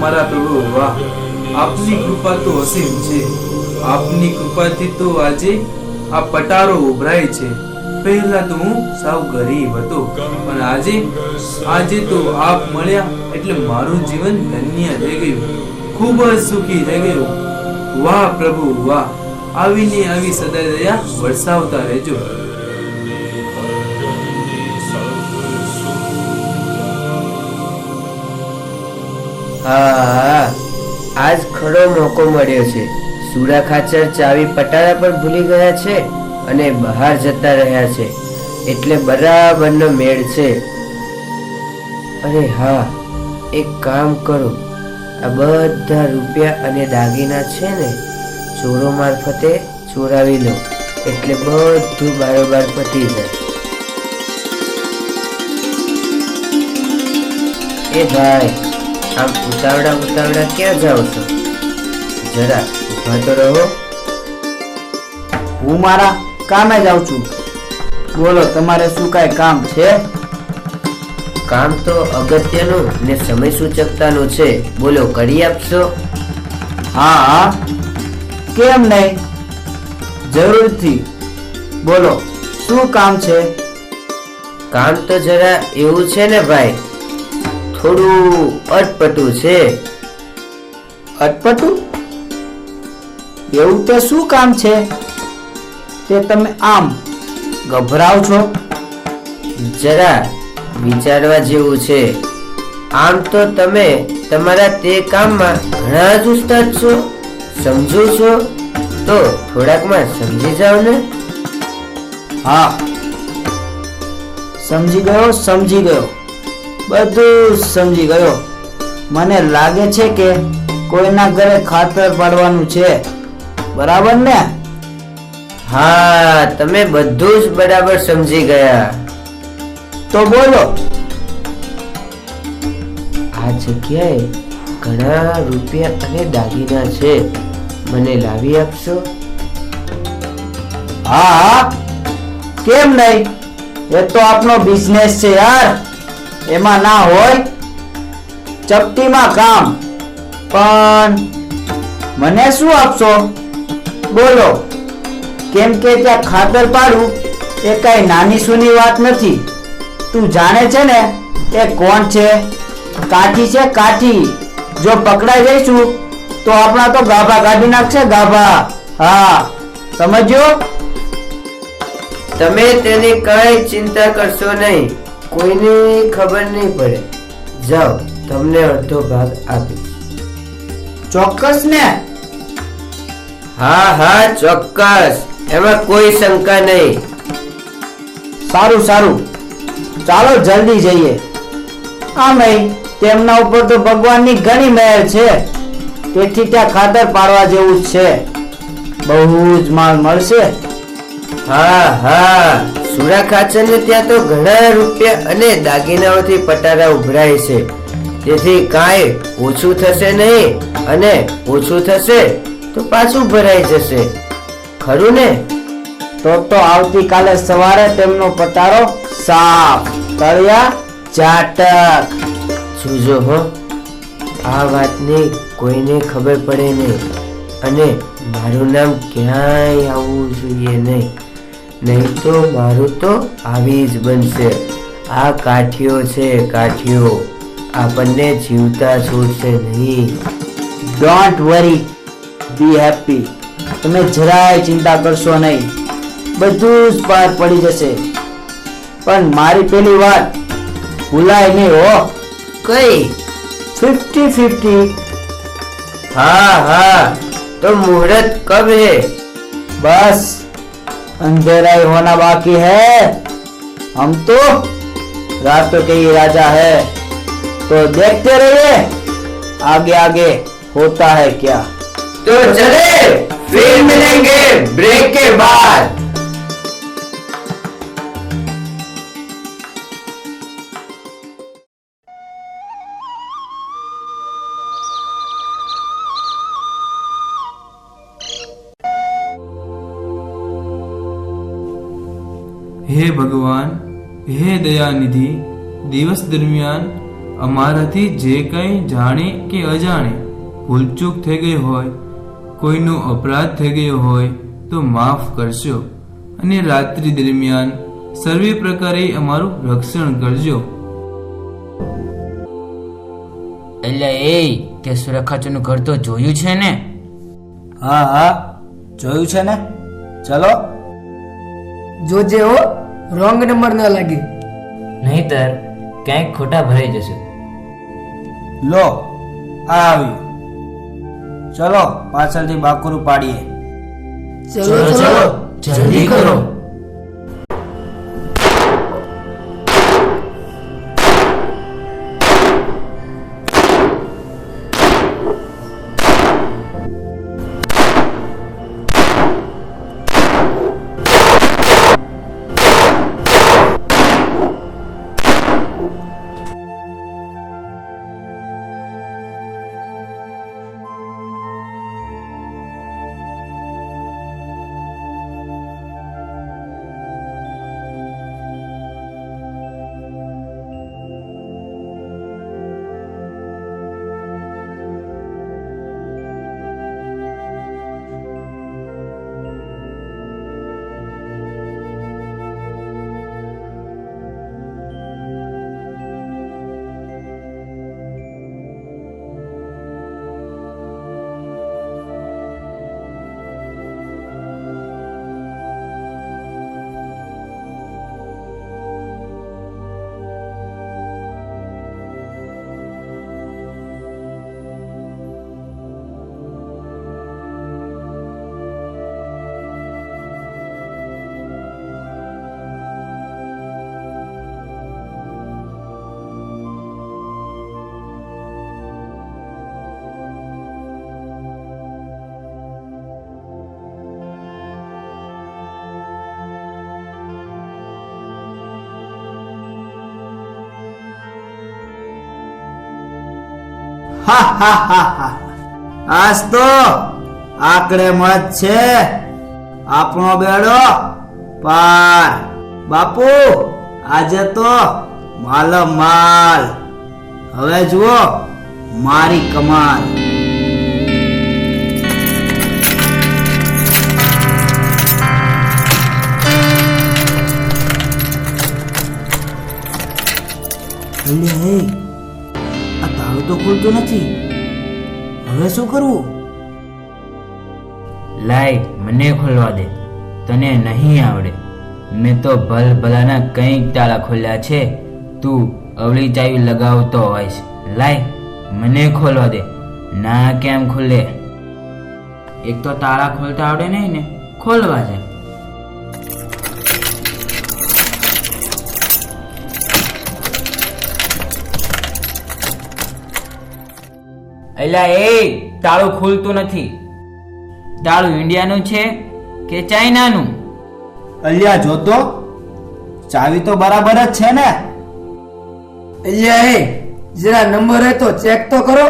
મારા પ્રભુ વાહ, આપની કૃપા તો અસીમ છે. આપની કૃપાથી તો આજે આ પટારો ઉભરાય છે. પહેલા તો હું સાવ ગરીબ હતો, પણ આજે તો આપ મળ્યા એટલે મારું જીવન ધન્ય થઈ ગયું, ખૂબ જ સુખી થઈ ગયું. વાહ પ્રભુ વાહ, આવીને આવી સદા દયા વરસાવતા રહેજો. હા, આજ ખરો મોકો મળ્યો છે. સુરા ખાચર ચાવી પટારા પર ભૂલી ગયા છે અને બહાર જતા રહ્યા છે, એટલે બરાબરનો મેળ છે. અરે હા, એક કામ કરો, આ બધા રૂપિયા અને દાગીના છે ને, ચોરો મારફતે ચોરાવી લો, એટલે બધું બારોબાર પતી જાય. એ ભાઈ, આમ ઉતાવળા ક્યાં જાઓ છો? જરા ઊભા તો રહો. હું મારા કામે જાઉં છું. બોલો, તમારે શું કાંઈ કામ છે? કામ તો અગત્યનું ને સમય સૂચકતાનું છે. બોલો, કરી આપશો? હા, કેમ નહીં, જરૂરથી. બોલો, શું કામ છે? કામ તો જરા એવું છે ને ભાઈ, થોડું અટપટું છે. અટપટું? એવું તો શું કામ છે તે તમે આમ ગભરાવ છો? જરા વિચારવા જેવું છે. આમ તો તમે તમારા તે કામમાં ઘણા જ ઉસ્તાદ છો, સમજો છો, તો થોડાકમાં સમજી જાઓ ને. હા, સમજી ગયો, બધું સમજી ગયો. મને લાગે છે કે કોઈના ઘરે ખાતર પાડવાનું છે, બરાબર ને? હા, તમે બધું જ બરાબર સમજી ગયા. તો બોલો. આ જગ્યાએ ઘણા રૂપિયા અને દાગીના છે, મને લાવી આપશો? હા, કેમ નહીં, એ તો આપનો બિઝનેસ છે યાર, એમાં ના હોય. ચપટીમાં કામ, પણ મને શું આપશો બોલો? કેમ કે ત્યાં ખાતર પાડવું એ કઈ નાની સૂની વાત નથી. તું જાણે છે ને એ કોણ છે? કાઠી છે, કાઠી. જો પકડાઈ જઈશું તો આપણા તો ગાભા કાઢી નાખશે, ગાભા. હા, સમજ્યો? તમે તેની કઈ ચિંતા કરશો નહીં, કોઈને ખબર નહીં પડે. જાઓ, તમને અડધો ભાગ આપીશ. ચોક્કસ ને? હા, ચોક્કસ, એમાં કોઈ શંકા નહીં. સારું, ચાલો જલ્દી જઈએ. આમે તેમના ઉપર તો ભગવાનની ઘણી મહેર છે, તેથી ત્યાં ખાતર પાડવા જેવું છે. બહુ જ માલ મળશે. હા, સુરા ખાચર ને ત્યાં તો ઘણા રૂપિયા અને દાગીનાઓથી પટારા ઉભરાય છે, તેથી કાંઈ ઓછું થશે નહીં, અને ઓછું થશે તો પાછું ભરાઈ જશે, ખરું ને? તો આવતીકાલે સવારે તેમનો પટારો સાફ, તળિયા ચાટક. જોજો હો, આ વાતની કોઈને ખબર પડે નહીં, અને મારું નામ ક્યાંય આવવું જોઈએ નહીં, નહીં તો મારું તો આવી જ બનશે. આ કાઠીઓ છે, કાઠીઓ, આપણને જીવતા છોડશે નહીં. Don't worry, B happy. તમે જરાય ચિંતા કરશો નહીં, બધું જ પાર પડી જશે. પણ મારી પેલી વાત ભૂલાય નહીં હો. કઈ? 50-50. હા, तो मुहूर्त कब है? बस अंधेरा ही होना बाकी है. हम तो रातों के ही राजा है, तो देखते रहिए आगे आगे होता है क्या. तो चले, फिर मिलेंगे ब्रेक के बाद. હે ભગવાન, હે દયાનિધિ, દિવસ દરમિયાન અમારાથી જે કંઈ જાણે કે અજાણે ભૂલચૂક થઈ ગઈ હોય, કોઈનો અપરાધ થઈ ગયો હોય તો માફ કરશો અને રાત્રિ દરમિયાન સર્વે પ્રકારે અમારું રક્ષણ કરજો. એટલે એ તે સુરખાચરનું ઘર તો જોયું છે ને? હા હા જોયું છે ને. ચલો. જોજે હો, રોંગ નંબર ના લાગે. નહીતર ક્યાંક ખોટા ભરાઈ જશે. લો આ આવ્યું. ચલો પાછળથી બાકુરું પાડીએ. ચલો ચલો જલ્દી કરો. હા હા હા હા. આજ તો આકડે મત છે. આપણો બેડો પાર. બાપુ આજે તો માલ. હવે જુઓ મારી કમાલ. આ તાળું તો ખુલતું નથી. હવે શું કરવું? લાય મને ખોલવા દે, તને નહીં આવડે. મેં તો ભલાના કંઈક તાળા ખોલ્યા છે, તું અવળી ચાવી લગાવતો હોઈશ. લાય મને ખોલવા દે. ના કેમ ખુલે? એક તો તાળા ખોલતા આવડે નહીં ને, ખોલવા છે. એલા એ તાળું ખુલતું નથી. તાળું ઇન્ડિયાનું છે કે ચાઇનાનું? અલ્યા જોતો, ચાવી તો બરાબર જ છે ને. અલ્યા એ જરા નંબર હોય તો ચેક તો કરો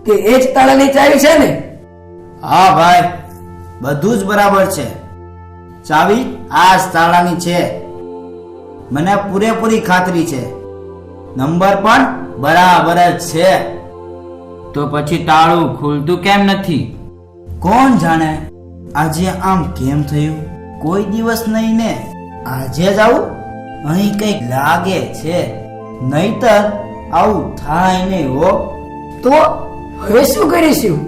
કે એ જ તાળાની ચાવી છે ને. હા ભાઈ, બધું જ બરાબર છે. ચાવી આ જ તાળાની છે. મને પૂરેપૂરી ખાતરી છે. નંબર પણ બરાબર જ છે. તો પછી તાળું ખુલતું કેમ નથી? કોણ જાણે આજે આમ કેમ થયું? કોઈ દિવસ નહીં ને આજે જ આવું અહીં કંઈક લાગે છે. નહીતર આવું થાય નહીં હો. તો હવે શું કરીશું?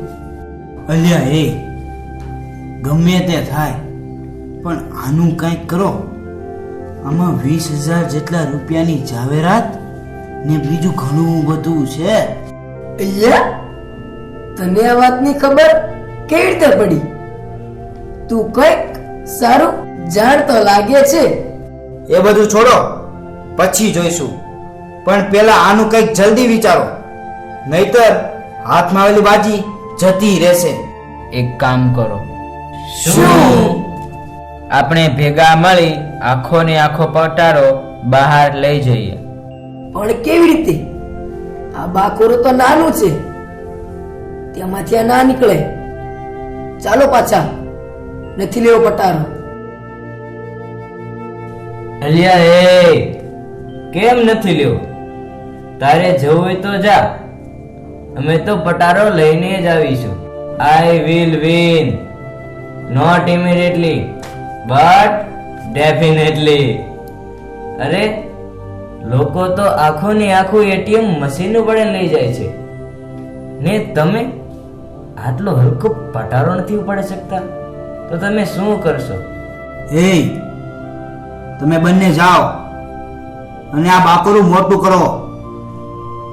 અલ્યા એ ગમે તે થાય પણ આનું કંઈક કરો. આમાં 20,000 જેટલા રૂપિયાની જાવેરાત ને બીજું ઘણું બધું છે. અલ્યા તને આ વાતની ખબર કેવી રીતે પડી? તું કઈક સારું જાણતો લાગે છે. એ બધું છોડો, પછી જોઈશું. પણ પેલા આનું કંઈક જલ્દી વિચારો, નહીતર હાથમાં આવેલી બાજી જતી રહેશે. એક કામ કરો, શું? આપણે ભેગા મળી આખો ને આખો પટારો બહાર લઈ જઈએ. પણ કેવી રીતે? આ બાકોરું તો નાનું છે, તેમાંથી આ ના નીકળે. ચાલો પાછા, નથી લેવો પટારો. અલ્યા એ કેમ નથી લેવો? તારે જવું હોય તો જા, અમે તો પટારો લઈને જ આવીશું. I will win, not immediately but definitely. અરે લોકો તો આખું ને આખું એટીએમ મશીન વડે લઈ જાય છે ને તમે આટલો હલકો પટારો નથી ઉપાડી શકતા, તો તમે શું કરશો? એ તમે બંને જાઓ અને આ બાકરું મોટું કરો.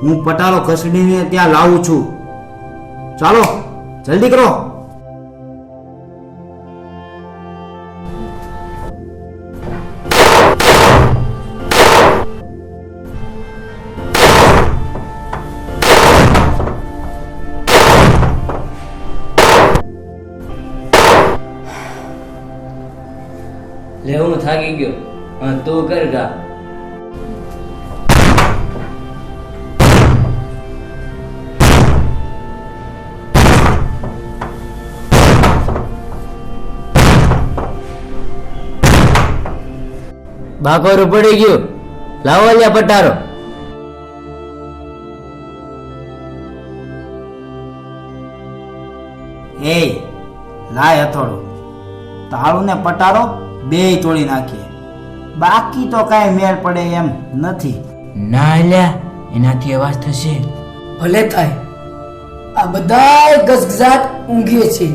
હું પટારો ખસેડીને ત્યાં લાવું છું. ચાલો જલ્દી કરો. લે હું થાકી ગયો, તું કર ગા. બાકોરું પડી ગયું, લાવો લ્યા પટારો. એ લાય હથોડું. તાળું ને પટારો બેય તોડી નાખીએ. બાકી તો કાંઈ મેળ પડે એમ નથી. ના લ્યા, એનાથી અવાજ થશે. ભલે થાય, આ બધા ગસગસાટ ઊંઘીએ છે,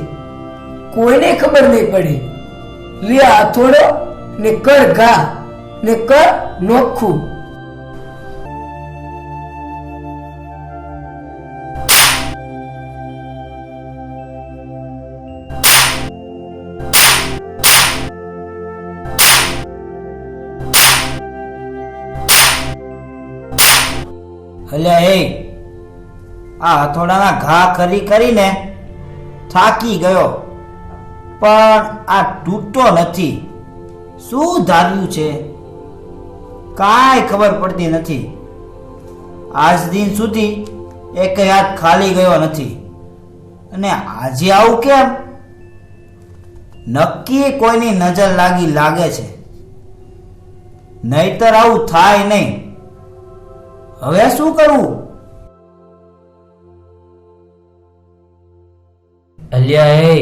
કોઈને ખબર નહીં પડે. લે હાથોડો ને કર ઘા ને કર નોખું. અલ્યા એ આ હથોડાના ઘા કરી કરીને થાકી ગયો, પણ આ તૂટતો નથી. શું ધાર્યું છે કાંઈ ખબર પડતી નથી. આજ દિન સુધી એક હાથ ખાલી ગયો નથી, અને આજે આવું કેમ? નક્કી કોઈની નજર લાગે છે, નહીતર આવું થાય નહીં. હવે શું કરવું? અલ્યા એ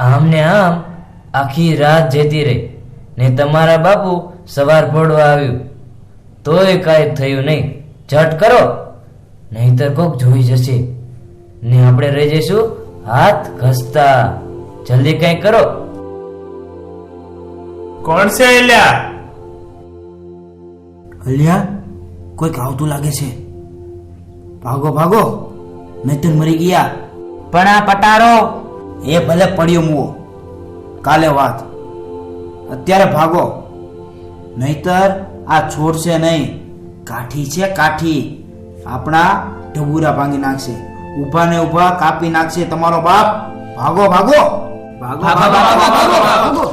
આમ ને આમ આખી રાત જતી રહી ને તમારા બાપુ સવાર પડવા આવ્યું તોય કાંઈ થયું નહીં. ઝટ કરો, નહીતર કોક જોઈ જશે ને આપણે રહી જઈશું હાથ ઘસતા. જલ્દી કંઈ કરો. કોણ છે એલ્યા? અલ્યા કોઈક આવતું લાગે છે. ભાગો ભાગો, નહીતર મરી ગયા. પણ આ પટારો એ ભલે પડ્યો મુઓ, કાલે વાત. અત્યારે ભાગો, નહીતર આ છોડશે નહીં. કાઠી છે કાઠી, આપણા ઢબુરા ભાંગી નાખશે. ઊભા ને ઊભા કાપી નાખશે તમારો બાપ. ભાગો ભાગો ભાગો ભાગો ભાગો ભાગો.